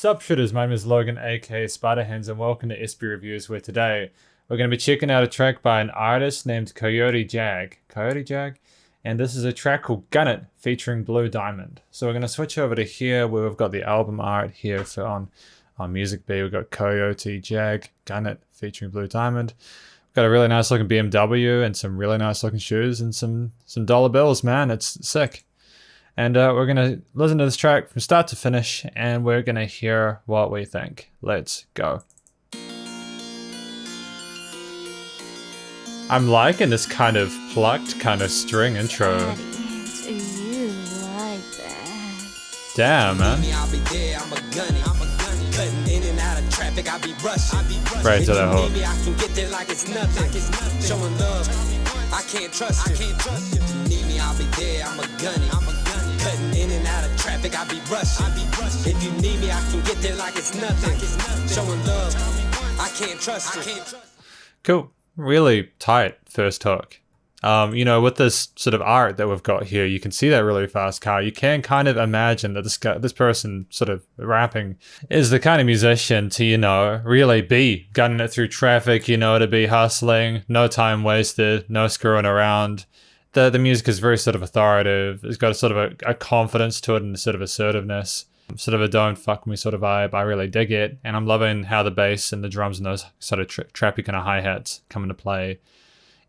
Sup shooters, my name is Logan aka Spiderhands and welcome to SB Reviews, where today we're going to be checking out a track by an artist named Koyote Jag. And this is a track called Gun It featuring Blue Diamond. So we're going to switch over to here where we've got the album art here for on Music B. We've got Koyote Jag, Gun It featuring Blue Diamond. We've got a really nice looking BMW and some really nice looking shoes and some dollar bills, man. It's sick. And we're going to listen to this track from start to finish, and we're going to hear what we think. Let's go. I'm liking this kind of plucked kind of string intro. Damn, man. Right to the hook. I can't trust you. Need me, I'll be there. I'm a gunny. Cutting in and out of traffic, I be rushing. If you need me, I can get there like it's nothing. Showing love, I can't trust you. Cool. Really tight first hook. You know, with this sort of art that we've got here, you can see that really fast car. You can kind of imagine that this person sort of rapping is the kind of musician to, you know, really be gunning it through traffic, you know, to be hustling, no time wasted, no screwing around. The music is very sort of authoritative. It's got a sort of a confidence to it and a sort of assertiveness, sort of a don't fuck me sort of vibe. I really dig it. And I'm loving how the bass and the drums and those sort of trappy kind of hi-hats come into play.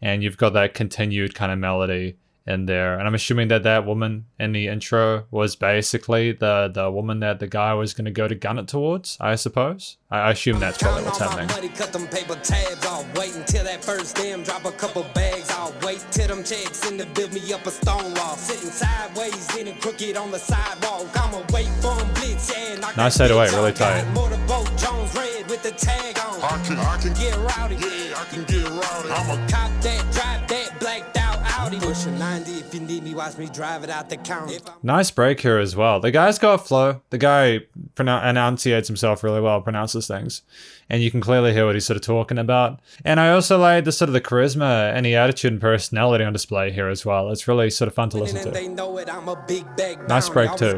And you've got that continued kind of melody in there. And I'm assuming that that woman in the intro was basically the woman that the guy was going to go to gun it towards, I suppose. I assume that's probably what's happening. Cut them paper tabs, I'll wait until that first damn drop a couple bags. I'll wait till them checks in to build me up a stone wall. Sitting sideways in a crooked on the sidewalk. I'ma wait for them blitz, yeah. Nice 808, really tight. Motorboat Jones red with the tag on. I can get rowdy. Yeah, I can get rowdy. I'ma cop that, drive that blacked out Audi. Pushing 90 if you need me, watch me drive it out the county. Nice break here as well. The guy's got flow. The guy enunciates himself really well, pronounces things. And you can clearly hear what he's sort of talking about. And I also like the sort of the charisma and the attitude and personality on display here as well. It's really sort of fun to listen to. Nice break too.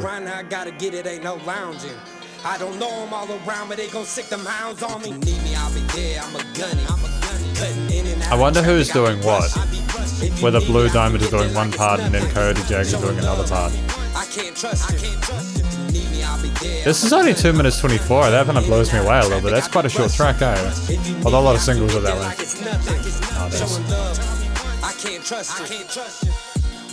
I don't know them all around, but they gon' sick them hounds on me. Need me, I'll be there. I'm a gunny. I wonder who's doing what. Whether Blue Diamond is doing one part and then Koyote Jag is doing another part. I can't trust you. This is only 2 minutes 24. That kind of blows me away a little bit. That's quite a short track, eh? Although a lot of singles are that way. I can't trust you.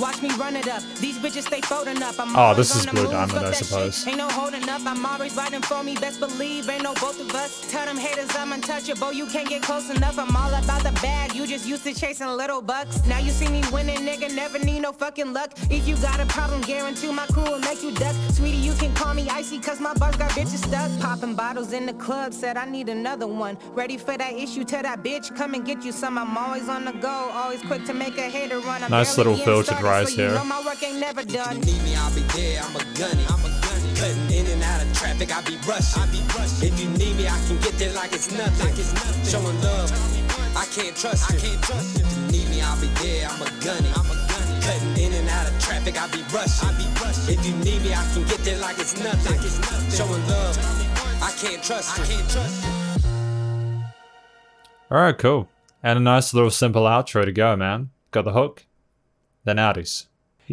Watch me run it up. These bitches stay folding up. Oh, this is Blue Diamond, I suppose. Ain't no holding up. I'm always riding for me. Best believe ain't no both of us. Tell them haters I'm untouchable. You can't get close enough. I'm all about the bag. You just used to chasing little bucks. Now you see me winning, nigga. Never need no fucking luck. If you got a problem, guarantee my crew will make you duck. Sweetie, you can call me icy cause my bars got bitches stuck. Popping bottles in the club. Said I need another one. Ready for that issue. Tell that bitch come and get you some. I'm always on the go. Always quick to make a hater run. I'm nice little filtered rise here. You know my work ain't never done. If you need me, I'll be there. I'm a gunny. Cutting in and out of traffic, I be rushing. If you need me, I can get there like it's nothing. Showing love, I can't trust you. If you need me, I'll be there. I'm a gunny. Cutting in and out of traffic, I be rushing. If you need me, I can get there like it's nothing. Showing love, I can't trust you. Alright, cool. And a nice little simple outro to go, man. Got the hook, then outies.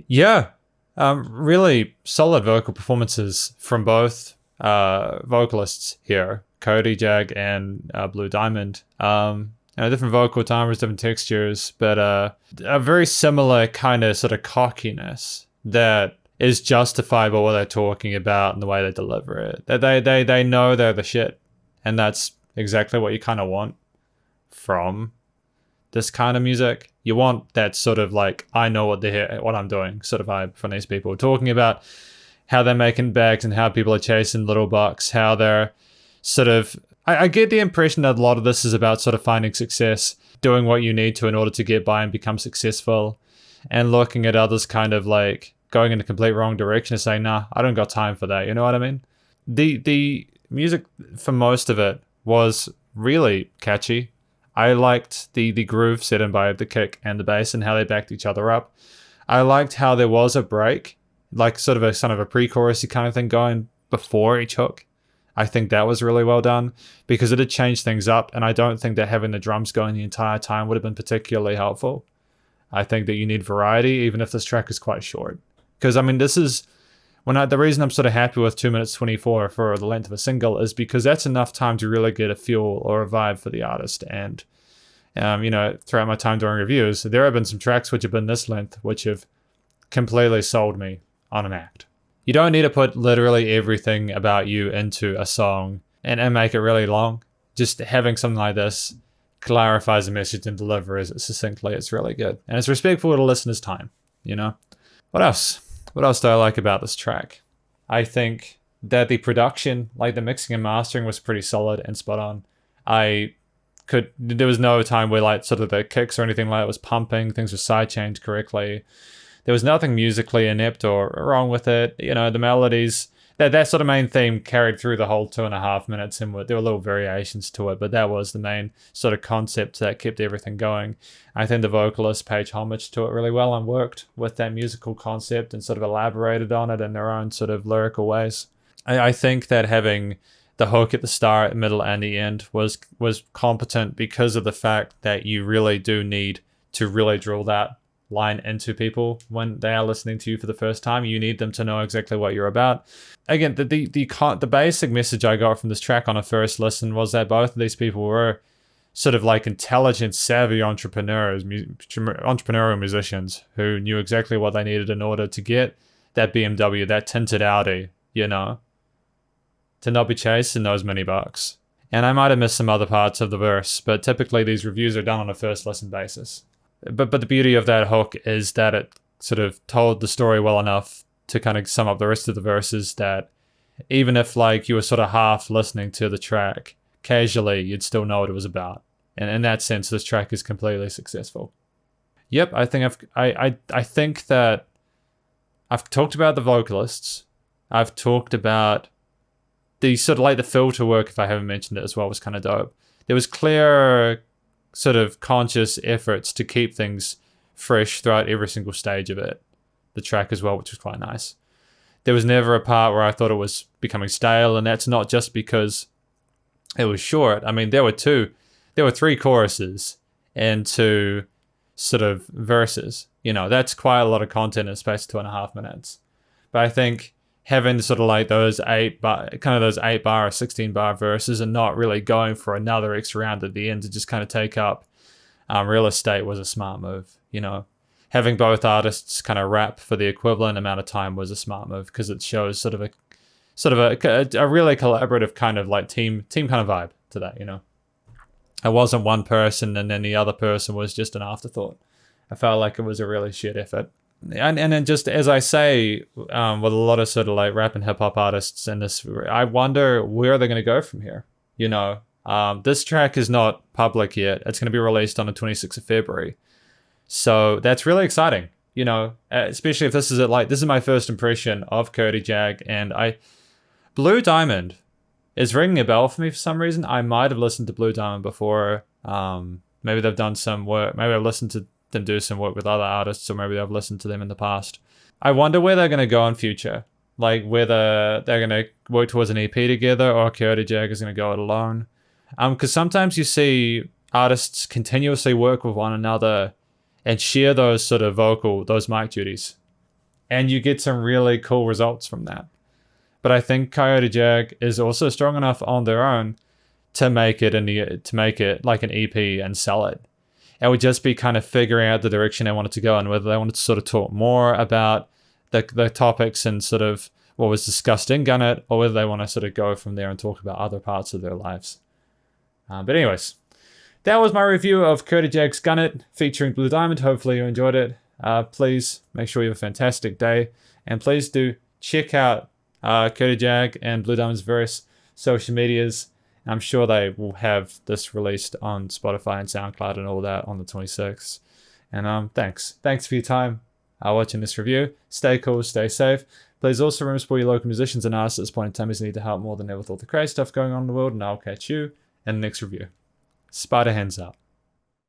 Yeah, really solid vocal performances from both vocalists here, Koyote Jag and Blue Diamond. Different vocal timbres, different textures, but a very similar kind of sort of cockiness that is justified by what they're talking about and the way they deliver it. They know they're the shit, and that's exactly what you kind of want from this kind of music. You want that sort of like, I know what I'm doing sort of vibe from these people. Talking about how they're making bags and how people are chasing little bucks, how they're sort of, I get the impression that a lot of this is about sort of finding success, doing what you need to in order to get by and become successful, and looking at others kind of like going in a complete wrong direction and saying, nah, I don't got time for that. You know what I mean? The music for most of it was really catchy. I liked the groove set in by the kick and the bass and how they backed each other up. I liked how there was a break, like sort of a son of a pre-chorusy kind of thing going before each hook. I think that was really well done because it had changed things up, and I don't think that having the drums going the entire time would have been particularly helpful. I think that you need variety, even if this track is quite short. Because, I mean, this is... the reason I'm sort of happy with 2 minutes 24 for the length of a single is because that's enough time to really get a feel or a vibe for the artist. And, throughout my time doing reviews, there have been some tracks which have been this length, which have completely sold me on an act. You don't need to put literally everything about you into a song and make it really long. Just having something like this clarifies the message and delivers it succinctly. It's really good. And it's respectful to the listener's time, What else? What else do I like about this track? I think that the production, like the mixing and mastering, was pretty solid and spot on. There was no time where like sort of the kicks or anything like that was pumping, things were sidechained correctly. There was nothing musically inept or wrong with it. The melodies, that sort of main theme carried through the whole 2.5 minutes, and there were little variations to it, but that was the main sort of concept that kept everything going. I think the vocalists paid homage to it really well and worked with that musical concept and sort of elaborated on it in their own sort of lyrical ways. I think that having the hook at the start, middle, and the end was competent because of the fact that you really do need to really drill that line into people when they are listening to you for the first time. You need them to know exactly what you're about. Again, the basic message I got from this track on a first listen was that both of these people were sort of like intelligent, savvy entrepreneurial musicians who knew exactly what they needed in order to get that BMW, that tinted Audi, to not be chasing those many bucks. And I might have missed some other parts of the verse, but typically these reviews are done on a first listen basis. But the beauty of that hook is that it sort of told the story well enough to kind of sum up the rest of the verses that even if like you were sort of half listening to the track casually, you'd still know what it was about. And in that sense, this track is completely successful. Yep, I think I think that I've talked about the vocalists. I've talked about the sort of like the filter work, if I haven't mentioned it as well, was kind of dope. There was clear sort of conscious efforts to keep things fresh throughout every single stage of it. The track as well, which was quite nice. There was never a part where I thought it was becoming stale, and that's not just because it was short. I mean, there were 3 choruses and 2 sort of verses. That's quite a lot of content in the space of 2.5 minutes. But I think having sort of like those 8 bar or 16 bar verses and not really going for another extra round at the end to just kind of take up real estate was a smart move. Having both artists kind of rap for the equivalent amount of time was a smart move because it shows sort of a really collaborative kind of like team kind of vibe to that. It wasn't one person and then the other person was just an afterthought. I felt like it was a really shared effort. And then just as I say, with a lot of sort of like rap and hip hop artists in this, I wonder where they're going to go from here. This track is not public yet. It's going to be released on the 26th of February. So that's really exciting, especially if this is my first impression of Koyote Jag, and Blue Diamond is ringing a bell for me for some reason. I might have listened to Blue Diamond before. Maybe they've done some work. Maybe I've listened to them do some work with other artists, or maybe I've listened to them in the past. I wonder where they're going to go in future. Like whether they're going to work towards an EP together or Koyote Jag is going to go it alone. Because sometimes you see artists continuously work with one another and share those sort of those mic duties. And you get some really cool results from that. But I think Koyote Jag is also strong enough on their own to make it like an EP and sell it. It would just be kind of figuring out the direction they wanted to go and whether they wanted to sort of talk more about the topics and sort of what was discussed in Gun It, or whether they want to sort of go from there and talk about other parts of their lives. But anyways, that was my review of Koyote Jag's Gun It featuring Blue Diamond. Hopefully you enjoyed it. Please make sure you have a fantastic day. And please do check out Koyote Jag and Blue Diamond's various social medias. I'm sure they will have this released on Spotify and SoundCloud and all that on the 26th. And thanks for your time watching this review. Stay cool, stay safe. Please also remember to support your local musicians and artists at this point in time as they need to help more than ever with all the crazy stuff going on in the world. And I'll catch you in the next review. Spider hands out.